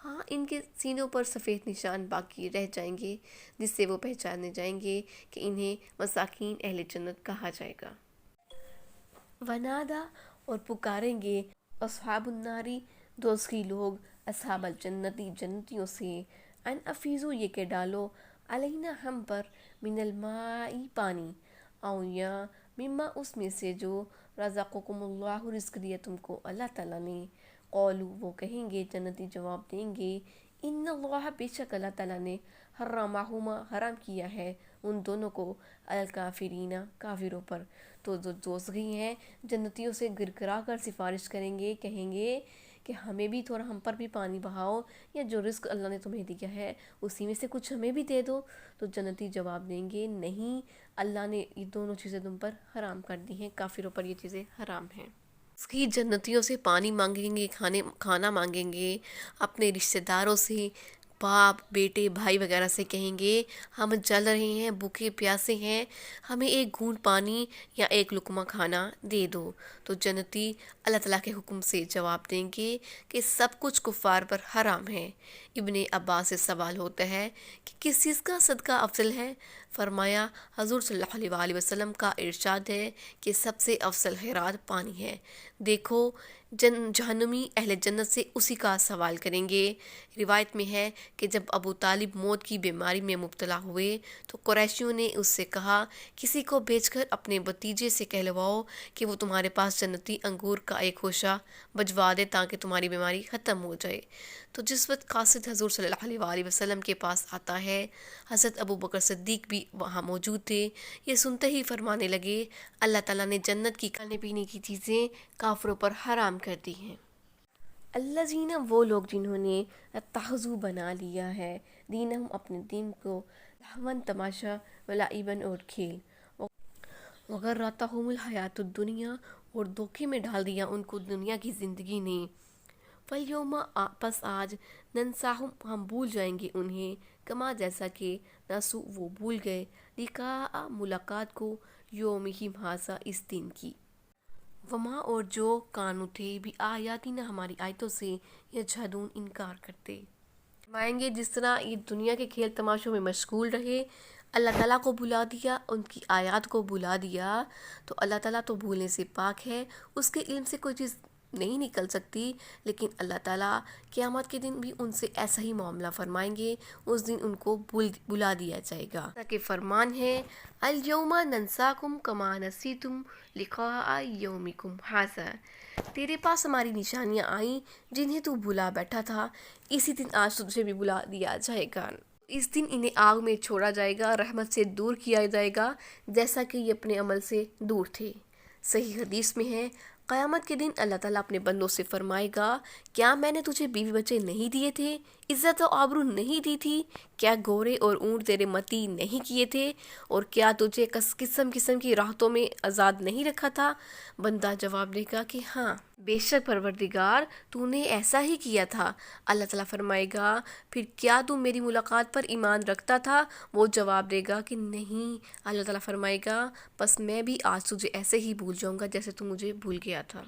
ہاں ان کے سینوں پر سفید نشان باقی رہ جائیں گے، جس سے وہ پہچانے جائیں گے کہ انہیں مساکین اہل جنت کہا جائے گا۔ ونادا اور پکاریں گے اصحاب الناری دوزخی لوگ اصحاب الجنتی جنتیوں سے، ان افیزو یہ کہ ڈالو علینا ہم پر من المائی پانی، او یا مما اس میں سے جو رزقکم اللہ رزق دیا تم کو اللہ تعالیٰ نے۔ قولو وہ کہیں گے، جنتی جواب دیں گے، ان اللہ بے شک اللہ تعالیٰ نے حرمہما حرام کیا ہے ان دونوں کو، الکافرین کافروں پر۔ تو جو دوزخی ہیں جنتیوں سے گر گرا کر سفارش کریں گے، کہیں گے کہ ہمیں بھی تھوڑا، ہم پر بھی پانی بہاؤ، یا جو رزق اللہ نے تمہیں دیا ہے اسی میں سے کچھ ہمیں بھی دے دو۔ تو جنتی جواب دیں گے، نہیں، اللہ نے یہ دونوں چیزیں تم پر حرام کر دی ہیں، کافروں پر یہ چیزیں حرام ہیں۔ اس کی جنتیوں سے پانی مانگیں گے، کھانا مانگیں گے، اپنے رشتہ داروں سے، باپ بیٹے بھائی وغیرہ سے کہیں گے ہم جل رہے ہیں، بھوکے پیاسے ہیں، ہمیں ایک گھونٹ پانی یا ایک لقمہ کھانا دے دو۔ تو جنتی اللہ تعالیٰ کے حکم سے جواب دیں گے کہ سب کچھ کفار پر حرام ہے۔ ابن عباس سے سوال ہوتا ہے کہ کس چیز کا صدقہ افضل ہے؟ فرمایا حضور صلی اللہ علیہ وآلہ وسلم کا ارشاد ہے کہ سب سے افضل خیرات پانی ہے۔ دیکھو جہنمی اہل جنت سے اسی کا سوال کریں گے۔ روایت میں ہے کہ جب ابو طالب موت کی بیماری میں مبتلا ہوئے تو قریشیوں نے اس سے کہا، کسی کو بھیج کر اپنے بھتیجے سے کہلواؤ کہ وہ تمہارے پاس جنتی انگور کا ایک خوشہ بھجوا دے تاکہ تمہاری بیماری ختم ہو جائے۔ تو جس وقت قاصد حضور صلی اللہ علیہ وآلہ وسلم کے پاس آتا ہے، حضرت ابو بکر صدیق بھی وہاں موجود تھے، یہ سنتے ہی فرمانے لگے، اللہ تعالیٰ نے جنت کی کھانے پینے کی چیزیں کافروں پر حرام کر دی ہیں۔ الذین وہ لوگ جنہوں نے اتخذوا بنا لیا ہے دینہم اپنے دین کو، لہون تماشا، ولعبن اور کھیل، وغرتہم الحیات الدنیا اور دھوکے میں ڈال دیا ان کو دنیا کی زندگی نے، فالیوم پس آج، ننساہم ہم بھول جائیں گے انہیں، کما جیسا کہ نسو وہ بھول گئے، لقاء ملاقات کو، یومہم ھذا اس دن کی، وما اور جو کانو تھے بھی آیاتنا ہماری آیتوں سے، یجحدون انکار کرتے۔ فرمائیں گے جس طرح یہ دنیا کے کھیل تماشوں میں مشغول رہے، اللہ تعالیٰ کو بھلا دیا، ان کی آیات کو بھلا دیا، تو اللہ تعالیٰ تو بھولنے سے پاک ہے، اس کے علم سے کوئی چیز نہیں نکل سکتی، لیکن اللہ تعالیٰ قیامت کے دن بھی ان سے ایسا ہی معاملہ فرمائیں گے، اس دن ان کو بھلا دیا جائے گا۔ تاکہ فرمان ہے، الیوم ننساکم کما نسیتم لقاء یومکم ھذا، تیرے پاس ہماری نشانیاں آئیں جنہیں تو بھلا بیٹھا تھا، اسی دن آج تجھے بھی بھلا دیا جائے گا۔ اس دن انہیں آگ میں چھوڑا جائے گا، رحمت سے دور کیا جائے گا، جیسا کہ یہ اپنے عمل سے دور تھے۔ صحیح حدیث میں ہے، قیامت کے دن اللہ تعالیٰ اپنے بندوں سے فرمائے گا، کیا میں نے تجھے بیوی بچے نہیں دیے تھے، عزت و آبرو نہیں دی تھی، کیا گھوڑے اور اونٹ تیرے متی نہیں کیے تھے، اور کیا تجھے قسم قسم کی راحتوں میں آزاد نہیں رکھا تھا؟ بندہ جواب دے گا کہ ہاں بے شک پروردگار، تو نے ایسا ہی کیا تھا۔ اللہ تعالیٰ فرمائے گا، پھر کیا تم میری ملاقات پر ایمان رکھتا تھا؟ وہ جواب دے گا کہ نہیں۔ اللہ تعالیٰ فرمائے گا، بس میں بھی آج تجھے ایسے ہی بھول جاؤں گا جیسے تم مجھے بھول گیا تھا۔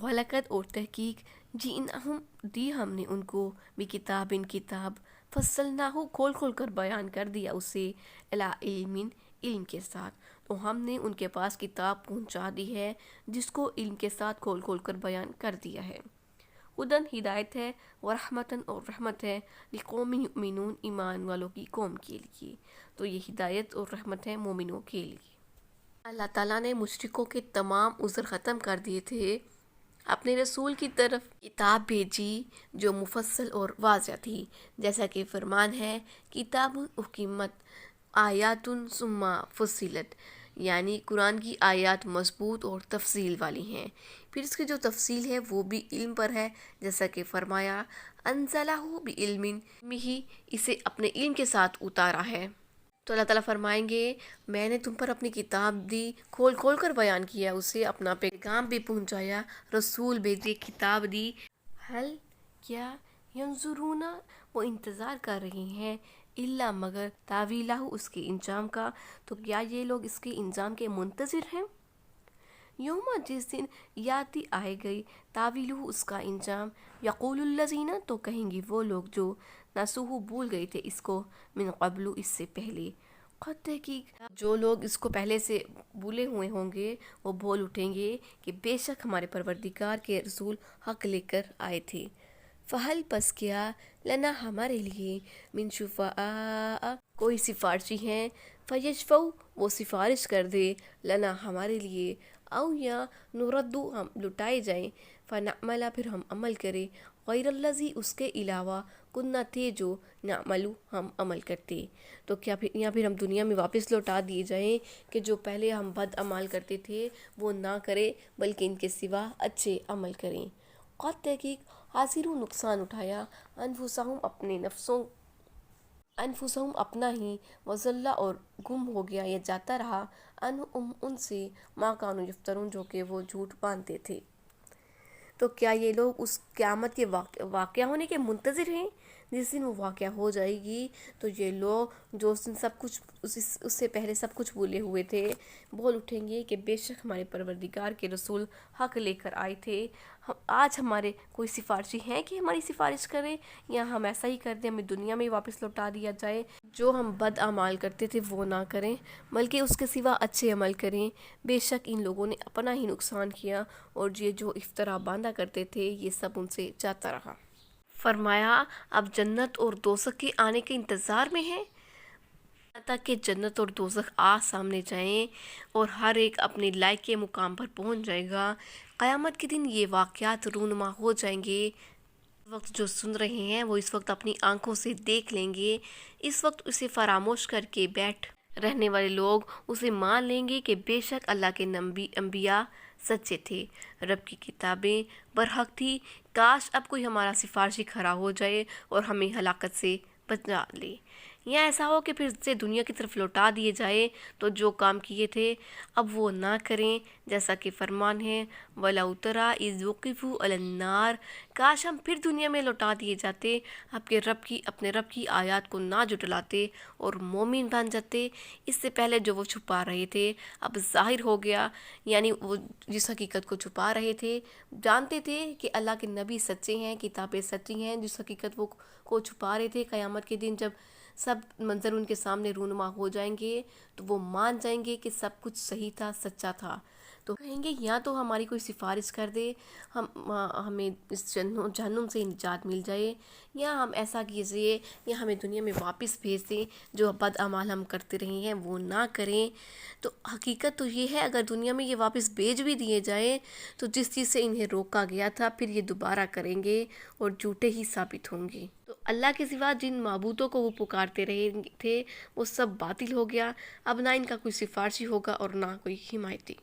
وَلَقَدْ اور تحقیق جِئْنَاهُمْ دی ہم نے ان کو بِکِتَابٍ کتاب، فصلناہ کھول کھول کر بیان کر دیا اسے، الی علم علم کے ساتھ، تو ہم نے ان کے پاس کتاب پہنچا دی ہے جس کو علم کے ساتھ کھول کھول کر بیان کر دیا ہے، ہدن ہدایت ہے، ورحمتن اور رحمت ہے، لقوم یؤمنون ایمان والوں کی قوم کے لیے۔ تو یہ ہدایت اور رحمت ہے مومنوں کے لیے۔ اللہ تعالیٰ نے مشرکوں کے تمام عذر ختم کر دیے تھے، اپنے رسول کی طرف کتاب بھیجی جو مفصل اور واضح تھی، جیسا کہ فرمان ہے، کتاب احکمت آیات ثم فصلت، یعنی قرآن کی آیات مضبوط اور تفصیل والی ہیں، پھر اس کی جو تفصیل ہے وہ بھی علم پر ہے، جیسا کہ فرمایا، انزلہ بعلم ہی، اسے اپنے علم کے ساتھ اتارا ہے۔ تو اللہ تعالیٰ فرمائیں گے، میں نے تم پر اپنی کتاب دی، کھول کھول کر بیان کیا اسے، اپنا پیغام بھی پہنچایا، رسول بھیجے، کتاب دی، حل کیا ینظرون وہ انتظار کر رہے ہیں، الا مگر تاویلہ اس کے انجام کا، تو کیا یہ لوگ اس کے انجام کے منتظر ہیں؟ یوم جس دن یاتی آئے گئی تاویلہ اس کا انجام، یقول الذین تو کہیں گے وہ لوگ جو نسوہ بھول گئے تھے اس کو، من قبل اس سے پہلے، قد تحقیق جو لوگ اس کو پہلے سے بھولے ہوئے ہوں گے وہ بول اٹھیں گے کہ بے شک ہمارے پروردگار کے رسول حق لے کر آئے تھے۔ فہل پس کیا لنا ہمارے لیے من شفعاء کوئی سفارشی ہیں، فیشفعوا وہ سفارش کر دے لنا ہمارے لیے، او یا نردو ہم لٹائے جائیں، فنعمل پھر ہم عمل کریں، غیر الذی اس کے علاوہ کننا تھے جو نعملو ہم عمل کرتے، تو کیا پھر ہم دنیا میں واپس لوٹا دیے جائیں کہ جو پہلے ہم بد عمال کرتے تھے وہ نہ کریں بلکہ ان کے سوا اچھے عمل کریں۔ قد تحقیق حاصرو نقصان اٹھایا انفسہم اپنے نفسوں، انفسہم اپنا ہی، وضل اور گم ہو گیا یا جاتا رہا عنہم ان سے، ما کانوا یفترون جو کہ وہ جھوٹ باندھتے تھے۔ تو کیا یہ لوگ اس قیامت کے واقعہ ہونے کے منتظر ہیں؟ جس دن وہ واقعہ ہو جائے گی تو یہ لوگ جو اس دن سب کچھ اس سے پہلے سب کچھ بھولے ہوئے تھے بول اٹھیں گے کہ بے شک ہمارے پروردگار کے رسول حق لے کر آئے تھے، آج ہمارے کوئی سفارشی ہیں کہ ہماری سفارش کریں، یا ہم ایسا ہی کر دیں ہمیں دنیا میں واپس لوٹا دیا جائے، جو ہم بد اعمال کرتے تھے وہ نہ کریں بلکہ اس کے سوا اچھے عمل کریں۔ بے شک ان لوگوں نے اپنا ہی نقصان کیا اور یہ جو افطرا باندھا کرتے تھے یہ سب ان سے جاتا رہا۔ فرمایا اب جنت اور دوزخ کے آنے کے انتظار میں ہیں، تک کہ جنت اور دوزخ سامنے جائیں اور ہر ایک اپنے لائق کے مقام پر پہنچ جائے گا۔ قیامت کے دن یہ واقعات رونما ہو جائیں گے، اس وقت جو سن رہے ہیں وہ اس وقت اپنی آنکھوں سے دیکھ لیں گے، اس وقت اسے فراموش کر کے بیٹھ رہنے والے لوگ اسے مان لیں گے کہ بے شک اللہ کے انبیاء سچے تھے، رب کی کتابیں برحق تھی، کاش اب کوئی ہمارا سفارشی کھڑا ہو جائے اور ہمیں ہلاکت سے بچا لے، یا ایسا ہو کہ پھر سے دنیا کی طرف لوٹا دیے جائے تو جو کام کیے تھے اب وہ نہ کریں، جیسا کہ فرمان ہے وَلَوْ تَرَىٰ إِذْ وُقِفُوا عَلَى النَّارِ، کاش ہم پھر دنیا میں لوٹا دیے جاتے، اپنے رب کی آیات کو نہ جھٹلاتے اور مومن بن جاتے۔ اس سے پہلے جو وہ چھپا رہے تھے اب ظاہر ہو گیا، یعنی وہ جس حقیقت کو چھپا رہے تھے، جانتے تھے کہ اللہ کے نبی سچے ہیں، کتابیں سچی ہیں، جس حقیقت وہ کو چھپا رہے تھے قیامت کے دن جب سب منظر ان کے سامنے رونما ہو جائیں گے تو وہ مان جائیں گے کہ سب کچھ صحیح تھا، سچا تھا، تو کہیں گے یا تو ہماری کوئی سفارش کر دے، ہمیں اس جہنم سے نجات مل جائے، یا ہم ایسا کیجیے یا ہمیں دنیا میں واپس بھیج دیں، جو بد اعمال ہم کرتے رہے ہیں وہ نہ کریں۔ تو حقیقت تو یہ ہے اگر دنیا میں یہ واپس بھیج بھی دیے جائیں تو جس چیز سے انہیں روکا گیا تھا پھر یہ دوبارہ کریں گے اور جھوٹے ہی ثابت ہوں گے۔ تو اللہ کے سوا جن معبودوں کو وہ پکارتے رہے تھے وہ سب باطل ہو گیا، اب نہ ان کا کوئی سفارشی ہوگا اور نہ کوئی حمایتی۔